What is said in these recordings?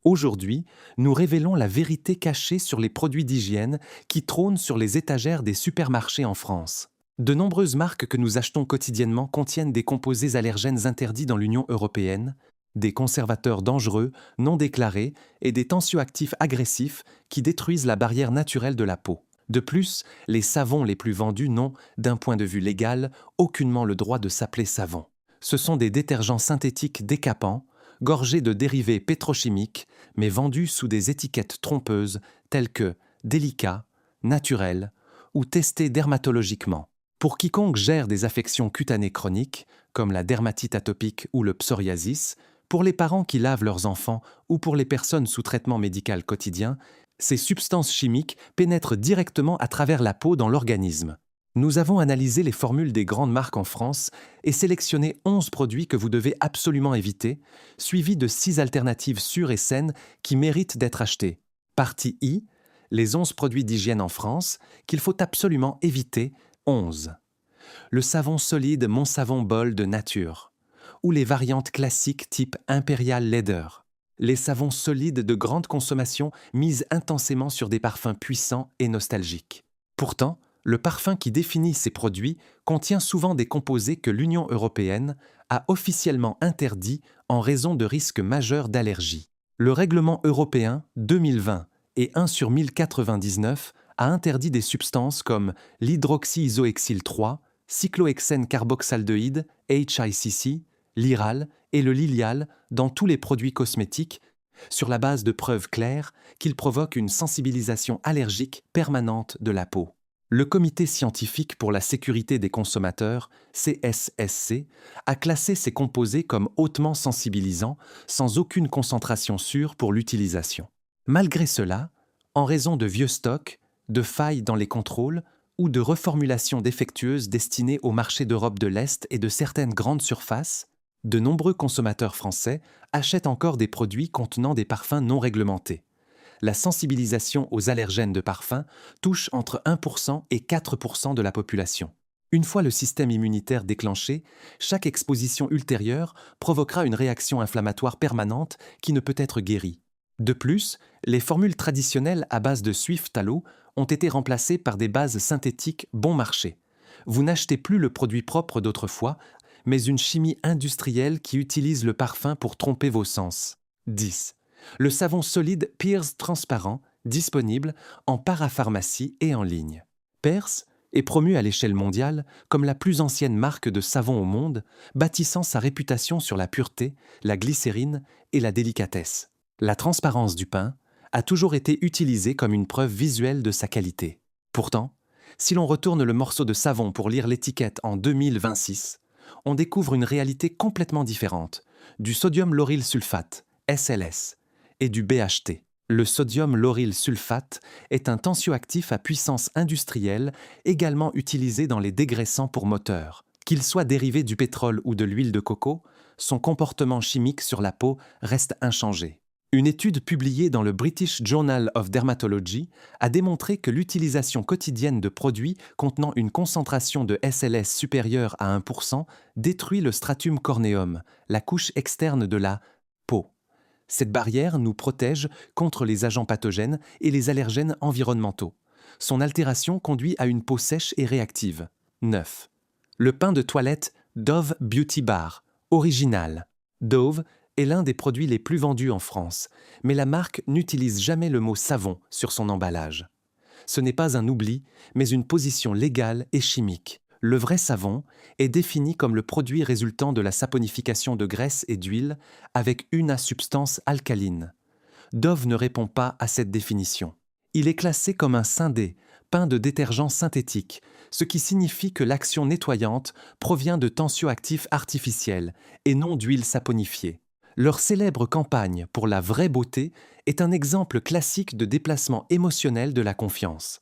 Aujourd'hui, nous révélons la vérité cachée sur les produits d'hygiène qui trônent sur les étagères des supermarchés en France. De nombreuses marques que nous achetons quotidiennement contiennent des composés allergènes interdits dans l'Union européenne, des conservateurs dangereux, non déclarés et des tensioactifs agressifs qui détruisent la barrière naturelle de la peau. De plus, les savons les plus vendus n'ont, d'un point de vue légal, aucunement le droit de s'appeler savon. Ce sont des détergents synthétiques décapants, gorgés de dérivés pétrochimiques, mais vendus sous des étiquettes trompeuses telles que délicat, naturel ou testés dermatologiquement. Pour quiconque gère des affections cutanées chroniques, comme la dermatite atopique ou le psoriasis, pour les parents qui lavent leurs enfants ou pour les personnes sous traitement médical quotidien, ces substances chimiques pénètrent directement à travers la peau dans l'organisme. Nous avons analysé les formules des grandes marques en France et sélectionné 11 produits que vous devez absolument éviter, suivis de 6 alternatives sûres et saines qui méritent d'être achetées. Partie I, les 11 produits d'hygiène en France qu'il faut absolument éviter, 11. Le savon solide Mon Savon Bol de nature, ou les variantes classiques type Imperial Leather. Les savons solides de grande consommation misent intensément sur des parfums puissants et nostalgiques. Pourtant, le parfum qui définit ces produits contient souvent des composés que l'Union européenne a officiellement interdits en raison de risques majeurs d'allergie. Le règlement européen 2020 et 1 sur 1099 a interdit des substances comme l'hydroxyisohexyle 3, cyclohexène carboxaldéhyde, HICC, l'iral et le lilial dans tous les produits cosmétiques, sur la base de preuves claires qu'ils provoquent une sensibilisation allergique permanente de la peau. Le Comité scientifique pour la sécurité des consommateurs, CSSC, a classé ces composés comme hautement sensibilisants, sans aucune concentration sûre pour l'utilisation. Malgré cela, en raison de vieux stocks, de failles dans les contrôles ou de reformulations défectueuses destinées au marché d'Europe de l'Est et de certaines grandes surfaces, de nombreux consommateurs français achètent encore des produits contenant des parfums non réglementés. La sensibilisation aux allergènes de parfum touche entre 1% et 4% de la population. Une fois le système immunitaire déclenché, chaque exposition ultérieure provoquera une réaction inflammatoire permanente qui ne peut être guérie. De plus, les formules traditionnelles à base de suif tallow ont été remplacées par des bases synthétiques bon marché. Vous n'achetez plus le produit propre d'autrefois, mais une chimie industrielle qui utilise le parfum pour tromper vos sens. 10. Le savon solide Pears transparent, disponible en parapharmacie et en ligne. Pears est promu à l'échelle mondiale comme la plus ancienne marque de savon au monde, bâtissant sa réputation sur la pureté, la glycérine et la délicatesse. La transparence du pain a toujours été utilisée comme une preuve visuelle de sa qualité. Pourtant, si l'on retourne le morceau de savon pour lire l'étiquette en 2026, on découvre une réalité complètement différente, du sodium lauryl sulfate, SLS, et du BHT. Le sodium lauryl sulfate est un tensioactif à puissance industrielle également utilisé dans les dégraissants pour moteurs. Qu'il soit dérivé du pétrole ou de l'huile de coco, son comportement chimique sur la peau reste inchangé. Une étude publiée dans le British Journal of Dermatology a démontré que l'utilisation quotidienne de produits contenant une concentration de SLS supérieure à 1% détruit le stratum corneum, la couche externe de la peau. Cette barrière nous protège contre les agents pathogènes et les allergènes environnementaux. Son altération conduit à une peau sèche et réactive. 9. Le pain de toilette Dove Beauty Bar, original. Dove est l'un des produits les plus vendus en France, mais la marque n'utilise jamais le mot savon sur son emballage. Ce n'est pas un oubli, mais une position légale et chimique. Le vrai savon est défini comme le produit résultant de la saponification de graisse et d'huile avec une substance alcaline. Dove ne répond pas à cette définition. Il est classé comme un syndé, pain de détergent synthétique, ce qui signifie que l'action nettoyante provient de tensioactifs artificiels et non d'huile saponifiée. Leur célèbre campagne pour la vraie beauté est un exemple classique de déplacement émotionnel de la confiance.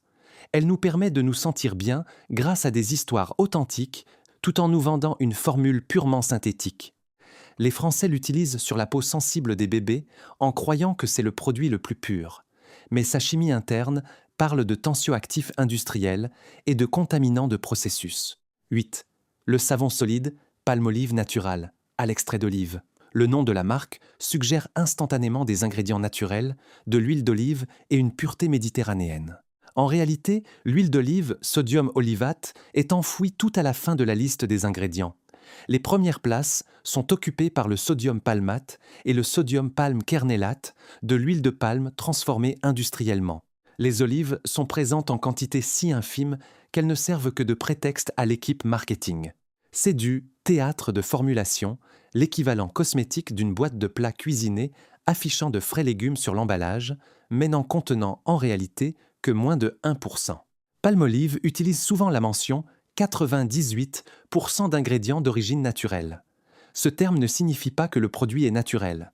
Elle nous permet de nous sentir bien grâce à des histoires authentiques, tout en nous vendant une formule purement synthétique. Les Français l'utilisent sur la peau sensible des bébés en croyant que c'est le produit le plus pur. Mais sa chimie interne parle de tensioactifs industriels et de contaminants de processus. 8. Le savon solide, Palmolive Natural, à l'extrait d'olive. Le nom de la marque suggère instantanément des ingrédients naturels, de l'huile d'olive et une pureté méditerranéenne. En réalité, l'huile d'olive, sodium olivate, est enfouie tout à la fin de la liste des ingrédients. Les premières places sont occupées par le sodium palmate et le sodium palm kernelate, de l'huile de palme transformée industriellement. Les olives sont présentes en quantité si infime qu'elles ne servent que de prétexte à l'équipe marketing. C'est du théâtre de formulation, l'équivalent cosmétique d'une boîte de plats cuisinés affichant de frais légumes sur l'emballage, mais n'en contenant en réalité que moins de 1%. Palmolive utilise souvent la mention 98% d'ingrédients d'origine naturelle. Ce terme ne signifie pas que le produit est naturel,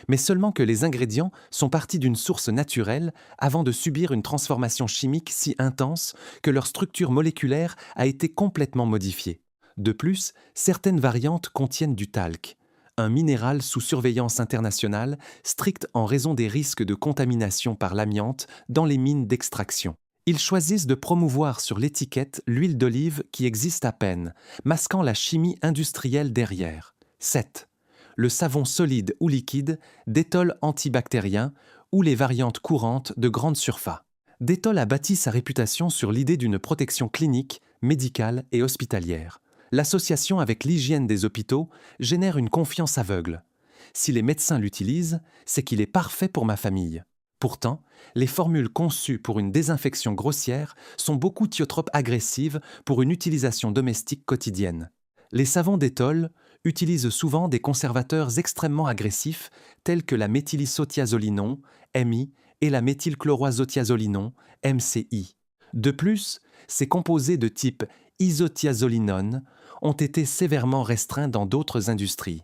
mais seulement que les ingrédients sont partis d'une source naturelle avant de subir une transformation chimique si intense que leur structure moléculaire a été complètement modifiée. De plus, certaines variantes contiennent du talc, un minéral sous surveillance internationale stricte en raison des risques de contamination par l'amiante dans les mines d'extraction. Ils choisissent de promouvoir sur l'étiquette l'huile d'olive qui existe à peine, masquant la chimie industrielle derrière. 7. Le savon solide ou liquide, Dettol antibactérien ou les variantes courantes de grande surface. Dettol a bâti sa réputation sur l'idée d'une protection clinique, médicale et hospitalière. L'association avec l'hygiène des hôpitaux génère une confiance aveugle. Si les médecins l'utilisent, c'est qu'il est parfait pour ma famille. Pourtant, les formules conçues pour une désinfection grossière sont beaucoup trop agressives pour une utilisation domestique quotidienne. Les savons Dettol utilisent souvent des conservateurs extrêmement agressifs tels que la méthylisothiazolinon, MI, et la méthylchloroazotiazolinon, MCI. De plus, ces composés de type isothiazolinone ont été sévèrement restreints dans d'autres industries,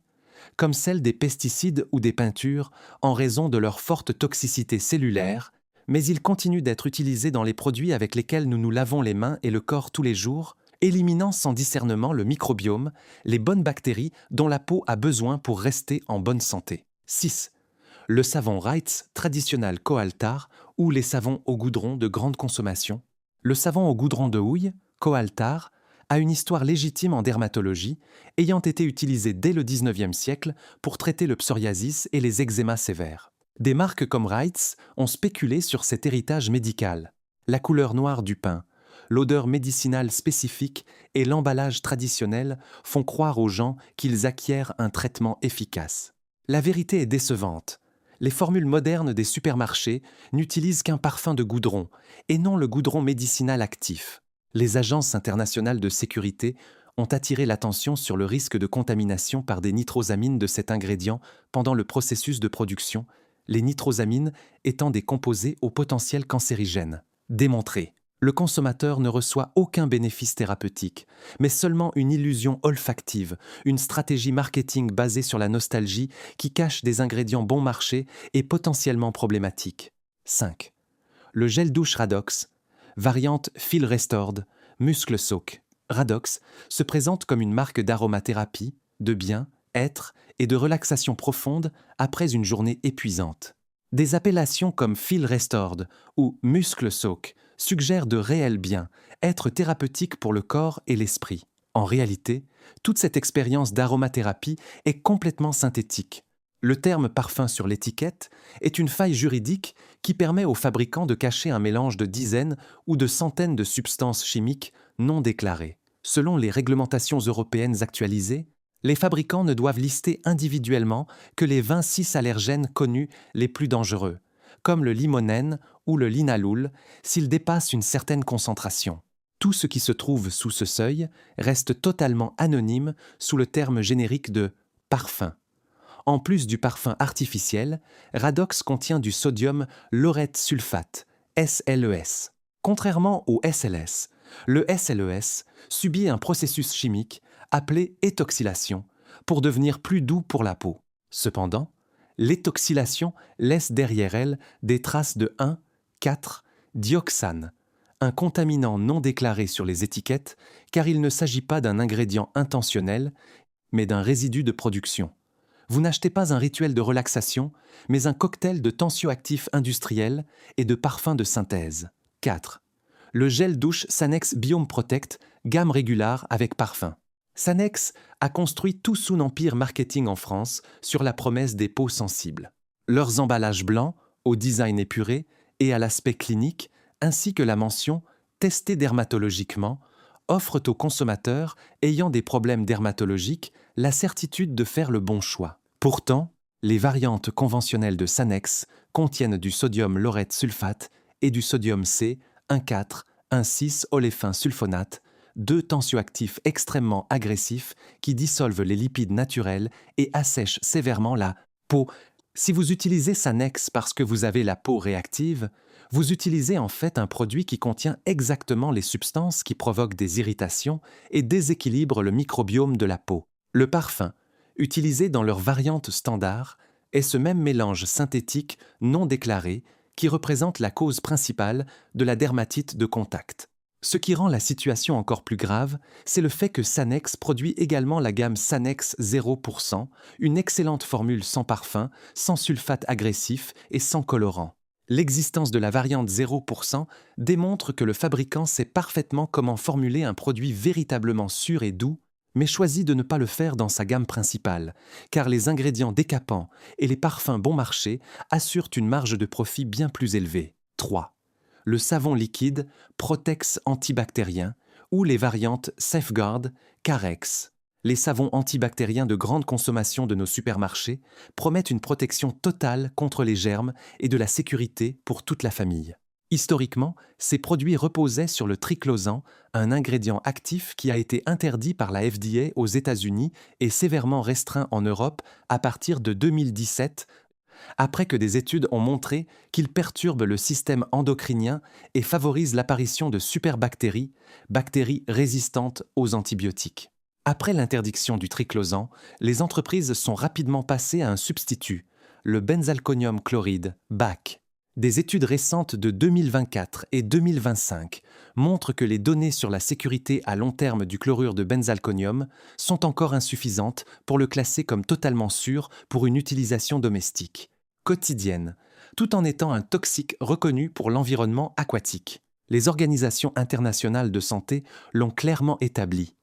comme celle des pesticides ou des peintures en raison de leur forte toxicité cellulaire, mais ils continuent d'être utilisés dans les produits avec lesquels nous nous lavons les mains et le corps tous les jours, éliminant sans discernement le microbiome, les bonnes bactéries dont la peau a besoin pour rester en bonne santé. 6. Le savon Reitz traditionnel Coaltar ou les savons au goudron de grande consommation. Le savon au goudron de houille, Coaltar, a une histoire légitime en dermatologie, ayant été utilisé dès le XIXe siècle pour traiter le psoriasis et les eczémas sévères. Des marques comme Reitz ont spéculé sur cet héritage médical. La couleur noire du pain, l'odeur médicinale spécifique et l'emballage traditionnel font croire aux gens qu'ils acquièrent un traitement efficace. La vérité est décevante. Les formules modernes des supermarchés n'utilisent qu'un parfum de goudron et non le goudron médicinal actif. Les agences internationales de sécurité ont attiré l'attention sur le risque de contamination par des nitrosamines de cet ingrédient pendant le processus de production, les nitrosamines étant des composés au potentiel cancérigène. Démontré. Le consommateur ne reçoit aucun bénéfice thérapeutique, mais seulement une illusion olfactive, une stratégie marketing basée sur la nostalgie qui cache des ingrédients bon marché et potentiellement problématiques. 5. Le gel douche Radox, variante Feel Restored, Muscle Soak. Radox se présente comme une marque d'aromathérapie, de bien-être et de relaxation profonde après une journée épuisante. Des appellations comme Feel Restored ou Muscle Soak suggèrent de réels bien-être thérapeutiques pour le corps et l'esprit. En réalité, toute cette expérience d'aromathérapie est complètement synthétique. Le terme parfum sur l'étiquette est une faille juridique qui permet aux fabricants de cacher un mélange de dizaines ou de centaines de substances chimiques non déclarées. Selon les réglementations européennes actualisées, les fabricants ne doivent lister individuellement que les 26 allergènes connus les plus dangereux, comme le limonène ou le linalool, s'ils dépassent une certaine concentration. Tout ce qui se trouve sous ce seuil reste totalement anonyme sous le terme générique de parfum. En plus du parfum artificiel, Radox contient du sodium laureth sulfate, SLES. Contrairement au SLS, le SLES subit un processus chimique appelé étoxylation pour devenir plus doux pour la peau. Cependant, l'étoxylation laisse derrière elle des traces de 1,4-dioxane, un contaminant non déclaré sur les étiquettes car il ne s'agit pas d'un ingrédient intentionnel, mais d'un résidu de production. Vous n'achetez pas un rituel de relaxation, mais un cocktail de tensioactifs industriels et de parfums de synthèse. 4. Le gel douche Sanex Biome Protect, gamme régulare avec parfum. Sanex a construit tout son empire marketing en France sur la promesse des peaux sensibles. Leurs emballages blancs, au design épuré et à l'aspect clinique, ainsi que la mention « testé dermatologiquement », offrent aux consommateurs ayant des problèmes dermatologiques la certitude de faire le bon choix. Pourtant, les variantes conventionnelles de Sanex contiennent du sodium laureth sulfate et du sodium C 1,4,1,6 sulfonate, deux tensioactifs extrêmement agressifs qui dissolvent les lipides naturels et assèchent sévèrement la peau. Si vous utilisez Sanex parce que vous avez la peau réactive, vous utilisez en fait un produit qui contient exactement les substances qui provoquent des irritations et déséquilibrent le microbiome de la peau. Le parfum, utilisé dans leur variante standard, est ce même mélange synthétique non déclaré qui représente la cause principale de la dermatite de contact. Ce qui rend la situation encore plus grave, c'est le fait que Sanex produit également la gamme Sanex 0%, une excellente formule sans parfum, sans sulfate agressif et sans colorant. L'existence de la variante 0% démontre que le fabricant sait parfaitement comment formuler un produit véritablement sûr et doux, mais choisit de ne pas le faire dans sa gamme principale, car les ingrédients décapants et les parfums bon marché assurent une marge de profit bien plus élevée. 3. Le savon liquide Protex antibactérien ou les variantes Safeguard, Carex. Les savons antibactériens de grande consommation de nos supermarchés promettent une protection totale contre les germes et de la sécurité pour toute la famille. Historiquement, ces produits reposaient sur le triclosan, un ingrédient actif qui a été interdit par la FDA aux États-Unis et sévèrement restreint en Europe à partir de 2017, après que des études ont montré qu'il perturbe le système endocrinien et favorise l'apparition de superbactéries, bactéries résistantes aux antibiotiques. Après l'interdiction du triclosan, les entreprises sont rapidement passées à un substitut, le benzalkonium chloride, BAC. Des études récentes de 2024 et 2025 montrent que les données sur la sécurité à long terme du chlorure de benzalkonium sont encore insuffisantes pour le classer comme totalement sûr pour une utilisation domestique, quotidienne, tout en étant un toxique reconnu pour l'environnement aquatique. Les organisations internationales de santé l'ont clairement établi.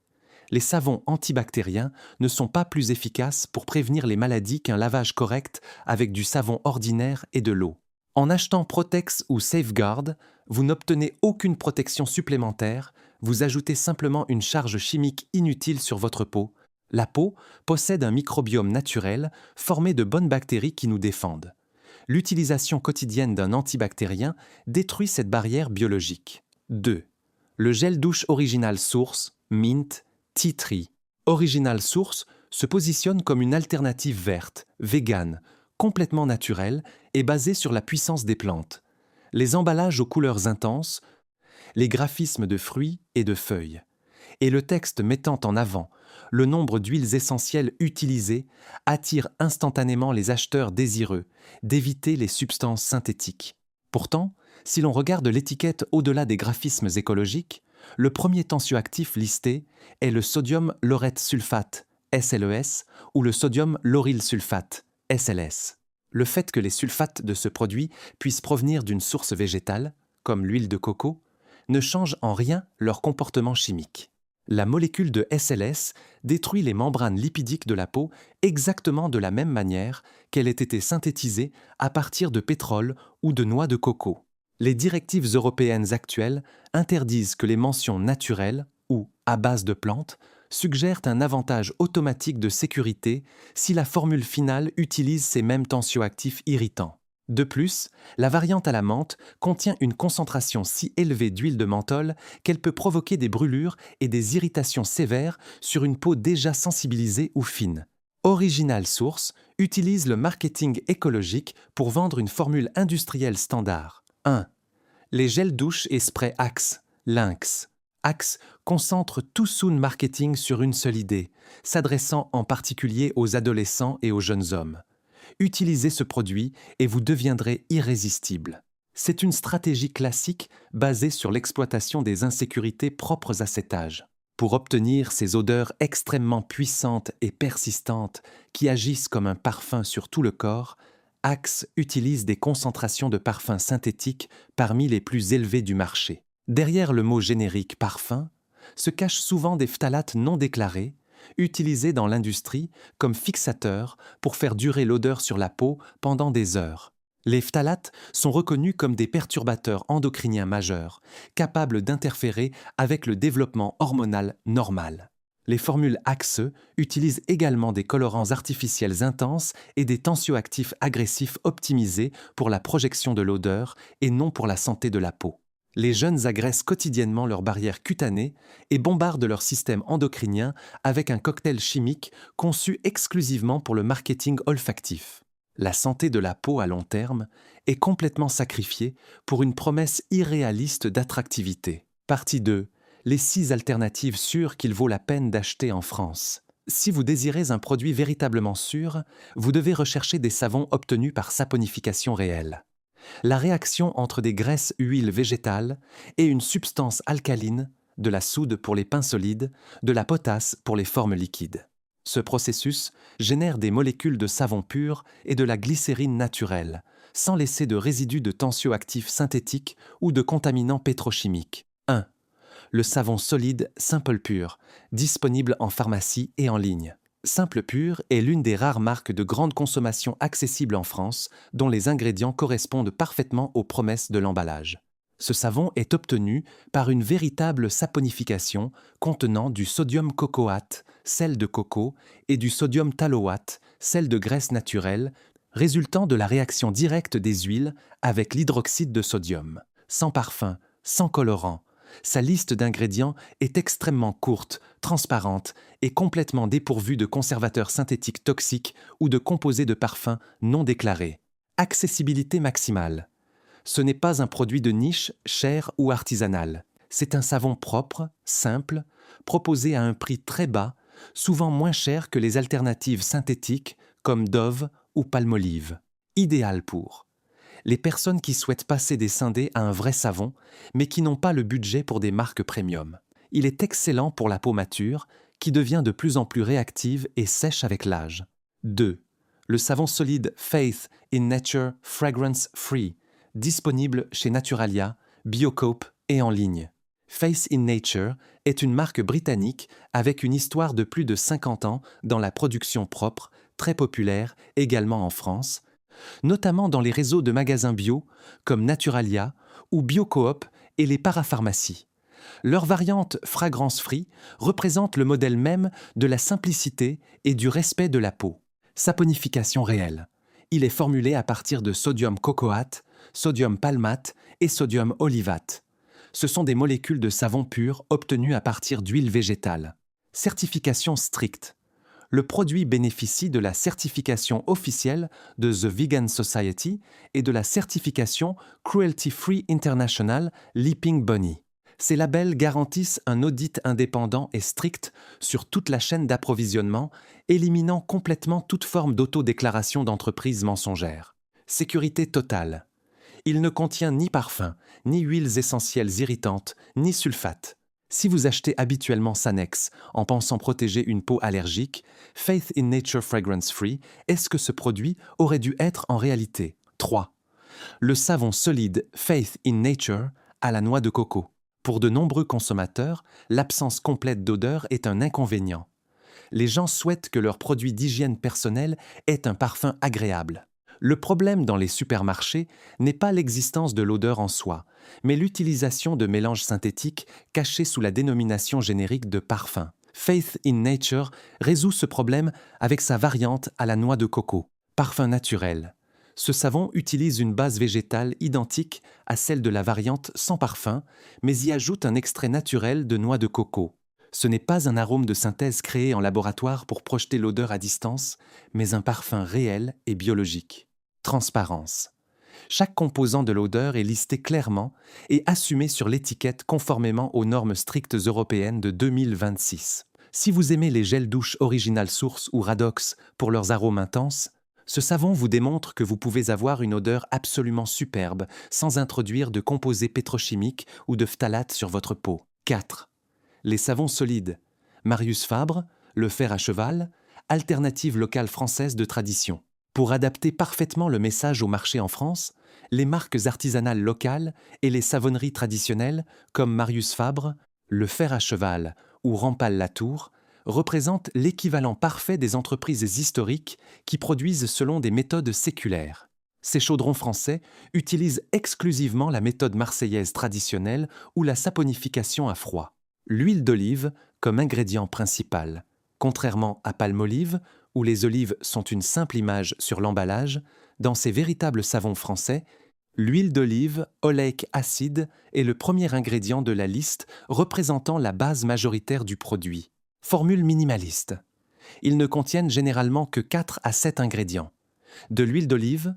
Les savons antibactériens ne sont pas plus efficaces pour prévenir les maladies qu'un lavage correct avec du savon ordinaire et de l'eau. En achetant Protex ou Safeguard, vous n'obtenez aucune protection supplémentaire, vous ajoutez simplement une charge chimique inutile sur votre peau. La peau possède un microbiome naturel formé de bonnes bactéries qui nous défendent. L'utilisation quotidienne d'un antibactérien détruit cette barrière biologique. 2. Le gel douche Original Source, Mint, Tea Tree. Original Source se positionne comme une alternative verte, végane, complètement naturelle et basée sur la puissance des plantes. Les emballages aux couleurs intenses, les graphismes de fruits et de feuilles, et le texte mettant en avant le nombre d'huiles essentielles utilisées attirent instantanément les acheteurs désireux d'éviter les substances synthétiques. Pourtant, si l'on regarde l'étiquette au-delà des graphismes écologiques, le premier tensioactif listé est le sodium laureth sulfate, SLES, ou le sodium lauryl sulfate, SLS. Le fait que les sulfates de ce produit puissent provenir d'une source végétale, comme l'huile de coco, ne change en rien leur comportement chimique. La molécule de SLS détruit les membranes lipidiques de la peau exactement de la même manière qu'elle ait été synthétisée à partir de pétrole ou de noix de coco. Les directives européennes actuelles interdisent que les mentions naturelles ou à base de plantes suggèrent un avantage automatique de sécurité si la formule finale utilise ces mêmes tensioactifs irritants. De plus, la variante à la menthe contient une concentration si élevée d'huile de menthol qu'elle peut provoquer des brûlures et des irritations sévères sur une peau déjà sensibilisée ou fine. Original Source utilise le marketing écologique pour vendre une formule industrielle standard. 1. Les gels douche et sprays Axe, Lynx. Axe concentre tout son marketing sur une seule idée, s'adressant en particulier aux adolescents et aux jeunes hommes. Utilisez ce produit et vous deviendrez irrésistible. C'est une stratégie classique basée sur l'exploitation des insécurités propres à cet âge. Pour obtenir ces odeurs extrêmement puissantes et persistantes qui agissent comme un parfum sur tout le corps, Axe utilise des concentrations de parfums synthétiques parmi les plus élevées du marché. Derrière le mot générique parfum se cachent souvent des phtalates non déclarés, utilisés dans l'industrie comme fixateurs pour faire durer l'odeur sur la peau pendant des heures. Les phtalates sont reconnus comme des perturbateurs endocriniens majeurs, capables d'interférer avec le développement hormonal normal. Les formules Axe utilisent également des colorants artificiels intenses et des tensioactifs agressifs optimisés pour la projection de l'odeur et non pour la santé de la peau. Les jeunes agressent quotidiennement leur barrière cutanée et bombardent leur système endocrinien avec un cocktail chimique conçu exclusivement pour le marketing olfactif. La santé de la peau à long terme est complètement sacrifiée pour une promesse irréaliste d'attractivité. Partie 2. Les 6 alternatives sûres qu'il vaut la peine d'acheter en France. Si vous désirez un produit véritablement sûr, vous devez rechercher des savons obtenus par saponification réelle. La réaction entre des graisses-huiles végétales et une substance alcaline, de la soude pour les pains solides, de la potasse pour les formes liquides. Ce processus génère des molécules de savon pur et de la glycérine naturelle, sans laisser de résidus de tensioactifs synthétiques ou de contaminants pétrochimiques. 1. Le savon solide Simple Pure, disponible en pharmacie et en ligne. Simple Pure est l'une des rares marques de grande consommation accessibles en France, dont les ingrédients correspondent parfaitement aux promesses de l'emballage. Ce savon est obtenu par une véritable saponification contenant du sodium cocoate, sel de coco, et du sodium tallowate, sel de graisse naturelle, résultant de la réaction directe des huiles avec l'hydroxyde de sodium. Sans parfum, sans colorant, sa liste d'ingrédients est extrêmement courte, transparente et complètement dépourvue de conservateurs synthétiques toxiques ou de composés de parfums non déclarés. Accessibilité maximale. Ce n'est pas un produit de niche, cher ou artisanal. C'est un savon propre, simple, proposé à un prix très bas, souvent moins cher que les alternatives synthétiques comme Dove ou Palmolive. Idéal pour les personnes qui souhaitent passer des scindés à un vrai savon, mais qui n'ont pas le budget pour des marques premium. Il est excellent pour la peau mature, qui devient de plus en plus réactive et sèche avec l'âge. 2. Le savon solide Faith in Nature Fragrance Free, disponible chez Naturalia, Biocoop et en ligne. Faith in Nature est une marque britannique avec une histoire de plus de 50 ans dans la production propre, très populaire également en France, notamment dans les réseaux de magasins bio comme Naturalia ou Biocoop et les parapharmacies. Leur variante Fragrance Free représente le modèle même de la simplicité et du respect de la peau. Saponification réelle. Il est formulé à partir de sodium cocoate, sodium palmate et sodium olivate. Ce sont des molécules de savon pur obtenues à partir d'huile végétale. Certification stricte. Le produit bénéficie de la certification officielle de The Vegan Society et de la certification Cruelty Free International Leaping Bunny. Ces labels garantissent un audit indépendant et strict sur toute la chaîne d'approvisionnement, éliminant complètement toute forme d'autodéclaration d'entreprise mensongère. Sécurité totale. Il ne contient ni parfum, ni huiles essentielles irritantes, ni sulfate. Si vous achetez habituellement Sanex en pensant protéger une peau allergique, Faith in Nature Fragrance Free est ce que ce produit aurait dû être en réalité. 3. Le savon solide Faith in Nature à la noix de coco. Pour de nombreux consommateurs, l'absence complète d'odeur est un inconvénient. Les gens souhaitent que leur produit d'hygiène personnelle ait un parfum agréable. Le problème dans les supermarchés n'est pas l'existence de l'odeur en soi, mais l'utilisation de mélanges synthétiques cachés sous la dénomination générique de parfum. Faith in Nature résout ce problème avec sa variante à la noix de coco, parfum naturel. Ce savon utilise une base végétale identique à celle de la variante sans parfum, mais y ajoute un extrait naturel de noix de coco. Ce n'est pas un arôme de synthèse créé en laboratoire pour projeter l'odeur à distance, mais un parfum réel et biologique. Transparence. Chaque composant de l'odeur est listé clairement et assumé sur l'étiquette conformément aux normes strictes européennes de 2026. Si vous aimez les gels douche Original Source ou Radox pour leurs arômes intenses, ce savon vous démontre que vous pouvez avoir une odeur absolument superbe sans introduire de composés pétrochimiques ou de phtalates sur votre peau. 4. Les savons solides. Marius Fabre, le fer à cheval, alternative locale française de tradition. Pour adapter parfaitement le message au marché en France, les marques artisanales locales et les savonneries traditionnelles comme Marius Fabre, le fer à cheval ou Rampal Latour représentent l'équivalent parfait des entreprises historiques qui produisent selon des méthodes séculaires. Ces chaudrons français utilisent exclusivement la méthode marseillaise traditionnelle ou la saponification à froid. L'huile d'olive comme ingrédient principal. Contrairement à Palmolive, où les olives sont une simple image sur l'emballage, dans ces véritables savons français, l'huile d'olive, oléique acide, est le premier ingrédient de la liste représentant la base majoritaire du produit. Formule minimaliste. Ils ne contiennent généralement que 4 à 7 ingrédients. De l'huile d'olive,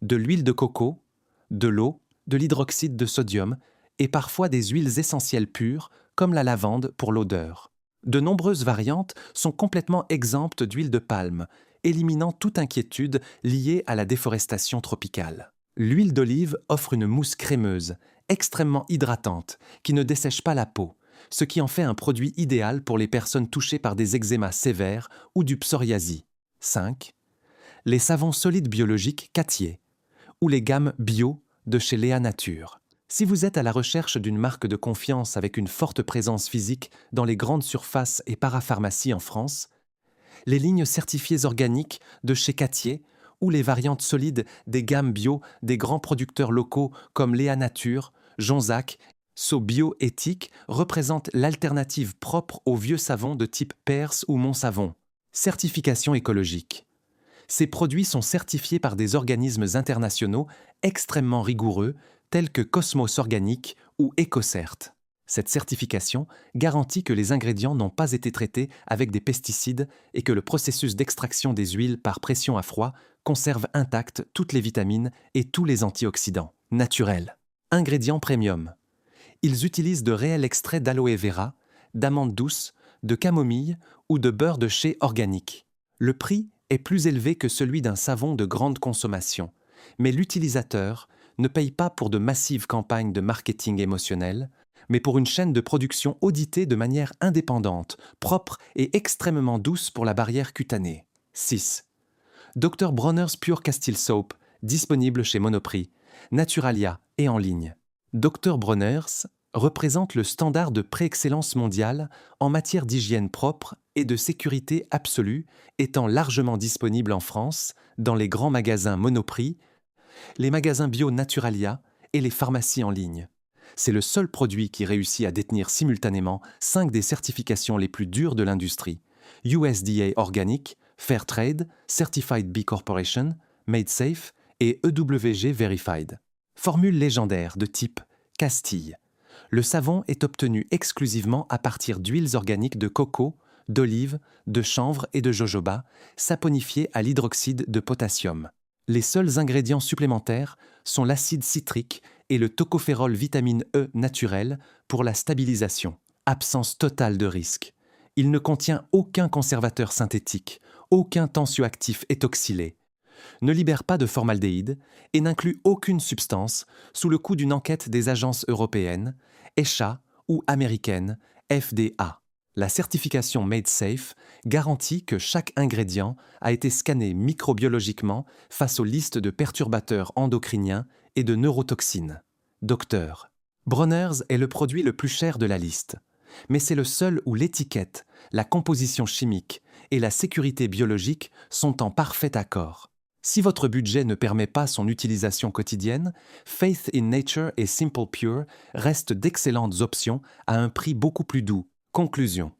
de l'huile de coco, de l'eau, de l'hydroxyde de sodium et parfois des huiles essentielles pures comme la lavande pour l'odeur. De nombreuses variantes sont complètement exemptes d'huile de palme, éliminant toute inquiétude liée à la déforestation tropicale. L'huile d'olive offre une mousse crémeuse, extrêmement hydratante, qui ne dessèche pas la peau, ce qui en fait un produit idéal pour les personnes touchées par des eczémas sévères ou du psoriasis. 5. Les savons solides biologiques Cattier ou les gammes bio de chez Léa Nature. Si vous êtes à la recherche d'une marque de confiance avec une forte présence physique dans les grandes surfaces et parapharmacies en France, les lignes certifiées organiques de chez Cattier ou les variantes solides des gammes bio des grands producteurs locaux comme Léa Nature, Jonzac, So Bioéthique représentent l'alternative propre aux vieux savons de type Perse ou Montsavon. Certification écologique. Ces produits sont certifiés par des organismes internationaux extrêmement rigoureux tels que Cosmos Organique ou EcoCert. Cette certification garantit que les ingrédients n'ont pas été traités avec des pesticides et que le processus d'extraction des huiles par pression à froid conserve intactes toutes les vitamines et tous les antioxydants. Naturels. Ingrédients premium. Ils utilisent de réels extraits d'aloe vera, d'amande douce, de camomille ou de beurre de chai organique. Le prix est plus élevé que celui d'un savon de grande consommation, mais l'utilisateur ne paye pas pour de massives campagnes de marketing émotionnel, mais pour une chaîne de production auditée de manière indépendante, propre et extrêmement douce pour la barrière cutanée. 6. Dr Bronner's Pure Castile Soap, disponible chez Monoprix, Naturalia et en ligne. Dr Bronner's représente le standard de préexcellence mondiale en matière d'hygiène propre et de sécurité absolue, étant largement disponible en France, dans les grands magasins Monoprix, les magasins bio Naturalia et les pharmacies en ligne. C'est le seul produit qui réussit à détenir simultanément 5 des certifications les plus dures de l'industrie: USDA Organic, Fairtrade, Certified B Corporation, Made Safe et EWG Verified. Formule légendaire de type Castille. Le savon est obtenu exclusivement à partir d'huiles organiques de coco, d'olive, de chanvre et de jojoba, saponifiées à l'hydroxyde de potassium. Les seuls ingrédients supplémentaires sont l'acide citrique et le tocophérol vitamine E naturel pour la stabilisation. Absence totale de risque. Il ne contient aucun conservateur synthétique, aucun tensioactif étoxylé, ne libère pas de formaldéhyde et n'inclut aucune substance sous le coup d'une enquête des agences européennes, ECHA ou américaines, FDA. La certification Made Safe garantit que chaque ingrédient a été scanné microbiologiquement face aux listes de perturbateurs endocriniens et de neurotoxines. Docteur. Bronner's est le produit le plus cher de la liste, mais c'est le seul où l'étiquette, la composition chimique et la sécurité biologique sont en parfait accord. Si votre budget ne permet pas son utilisation quotidienne, Faith in Nature et Simple Pure restent d'excellentes options à un prix beaucoup plus doux. Conclusion.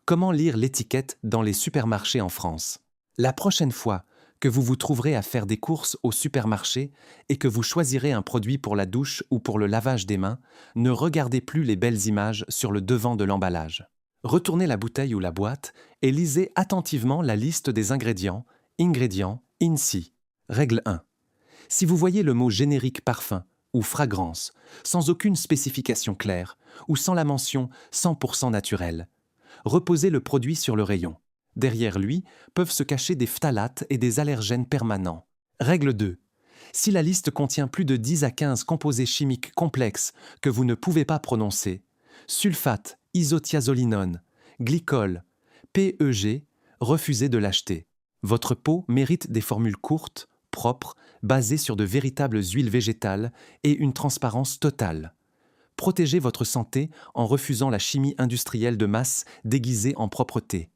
Comment lire l'étiquette dans les supermarchés en France? La prochaine fois que vous vous trouverez à faire des courses au supermarché et que vous choisirez un produit pour la douche ou pour le lavage des mains, ne regardez plus les belles images sur le devant de l'emballage. Retournez la bouteille ou la boîte et lisez attentivement la liste des ingrédients, INSI. Règle 1. Si vous voyez le mot générique parfum ou fragrance, sans aucune spécification claire, ou sans la mention 100% naturel, reposez le produit sur le rayon. Derrière lui peuvent se cacher des phtalates et des allergènes permanents. Règle 2. Si la liste contient plus de 10 à 15 composés chimiques complexes que vous ne pouvez pas prononcer, sulfate, isothiazolinone, glycol, PEG, refusez de l'acheter. Votre peau mérite des formules courtes, propres, basées sur de véritables huiles végétales et une transparence totale. Protégez votre santé en refusant la chimie industrielle de masse déguisée en propreté.